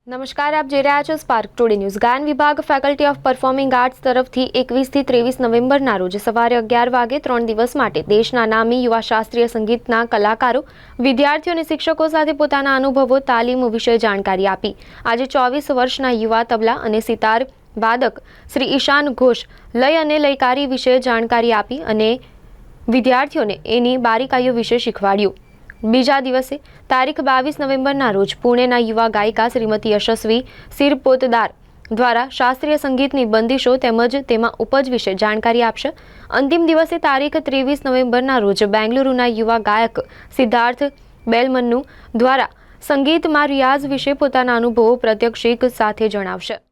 નમસ્કાર, આપ જોઈ રહ્યા છો સ્પાર્ક ટુડે ન્યૂઝ। ગાયન વિભાગ ફેકલ્ટી ઓફ પરફોર્મિંગ આર્ટ્સ તરફથી 21 થી 23 નવેમ્બરના રોજ સવારે 11 વાગે 3 દિવસ માટે દેશના નામી યુવા શાસ્ત્રીય સંગીતના કલાકારો, વિદ્યાર્થીઓ અને શિક્ષકો સાથે પોતાના અનુભવો, તાલીમ વિશે જાણકારી આપી। આજે 24 વર્ષના યુવા તબલા અને સિતાર વાદક શ્રી ઈશાન ઘોષ લય અને લયકારી વિશે જાણકારી આપી અને વિદ્યાર્થીઓને એની બારીકાઈઓ વિશે શીખવાડ્યું। બીજા દિવસે તારીખ 22 નવેમ્બરના રોજ પુણેના યુવા ગાયિકા શ્રીમતી યશસ્વી સિરપોતદાર દ્વારા શાસ્ત્રીય સંગીતની બંદિશો તેમજ તેમાં ઉપજ વિશે જાણકારી આપશે। અંતિમ દિવસે તારીખ 23 નવેમ્બરના રોજ બેંગલુરુના યુવા ગાયક સિદ્ધાર્થ બેલમન્નુ દ્વારા સંગીતમાં રિયાઝ વિશે પોતાના અનુભવો પ્રત્યક્ષિક સાથે જણાવશે।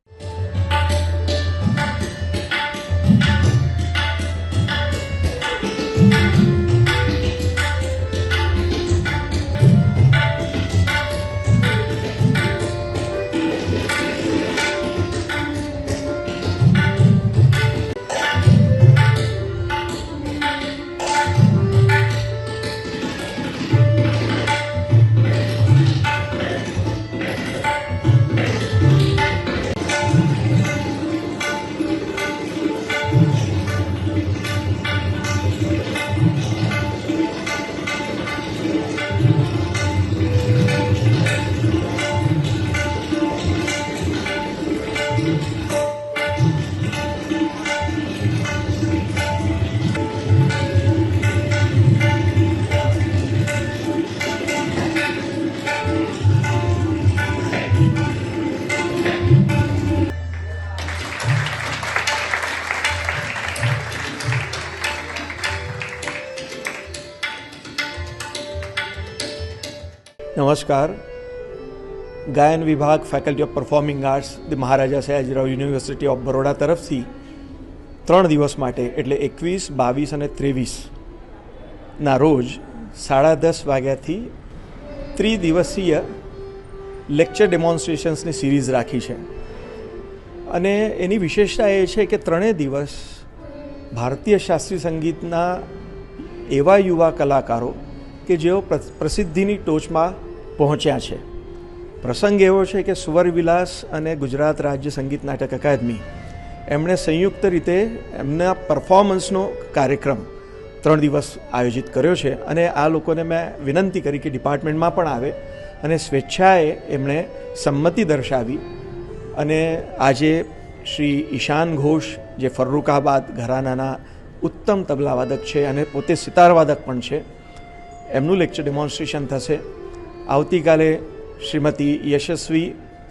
નમસ્કાર। ગાયન વિભાગ faculty of performing arts the Maharaja Sayajirao university of Baroda તરફથી 3 દિવસ માટે એટલે 21, 22 અને 23ના રોજ 10:30 વાગ્યાથી ત્રિદિવસીય લેક્ચર ડેમોન્સ્ટ્રેશન્સની સિરીઝ રાખી છે અને એની વિશેષતા એ છે કે 3 દિવસ ભારતીય શાસ્ત્રીય સંગીતના એવા યુવા કલાકારો કે જેઓ પ્રસિદ્ધિની ટોચમાં પહોંચ્યા છે। પ્રસંગ એવો છે કે સુવરવિલાસ અને ગુજરાત રાજ્ય સંગીત નાટક અકાદમી એમણે સંયુક્ત રીતે એમના પરફોર્મન્સનો કાર્યક્રમ 3 દિવસ આયોજિત કર્યો છે અને આ લોકોને મેં વિનંતી કરી કે ડિપાર્ટમેન્ટમાં પણ આવે અને સ્વેચ્છાએ એમણે સંમતિ દર્શાવી અને આજે શ્રી ઈશાન ઘોષ જે ફર્રુખાબાદ ઘરાનાના ઉત્તમ તબલાવાદક છે અને પોતે સિતારવાદક પણ છે, એમનું લેક્ચર ડેમોન્સ્ટ્રેશન થશે। આવતીકાલે શ્રીમતી યશસ્વી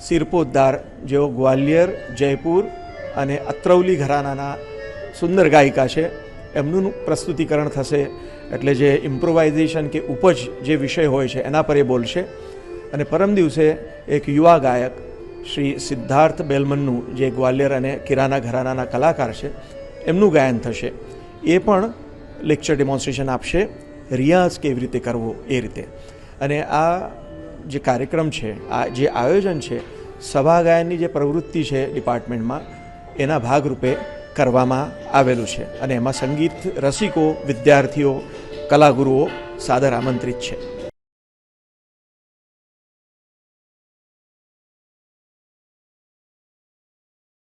સિરપોતદાર જેઓ ગ્વાલિયર, જયપુર અને અત્રૌલી ઘરાનાના સુંદર ગાયિકા છે, એમનું પ્રસ્તુતિકરણ થશે। એટલે જે ઇમ્પ્રોવાઇઝેશન કે ઉપજ જે વિષય હોય છે એના પર એ બોલશે। અને પરમ દિવસે એક યુવા ગાયક શ્રી સિદ્ધાર્થ બેલમન્નુ જે ગ્વાલિયર અને કિરાના ઘરાનાના કલાકાર છે, એમનું ગાયન થશે। એ પણ લેક્ચર ડેમોન્સ્ટ્રેશન આપશે, રિયાઝ કેવી રીતે કરવો એ રીતે। અને આ જે કાર્યક્રમ છે, આ જે આયોજન છે, સભા ગાયનની જે પ્રવૃત્તિ છે ડિપાર્ટમેન્ટમાં એના ભાગરૂપે કરવામાં આવેલું છે અને એમાં સંગીત રસિકો, વિદ્યાર્થીઓ, કલાગુરુઓ સાદર આમંત્રિત છે।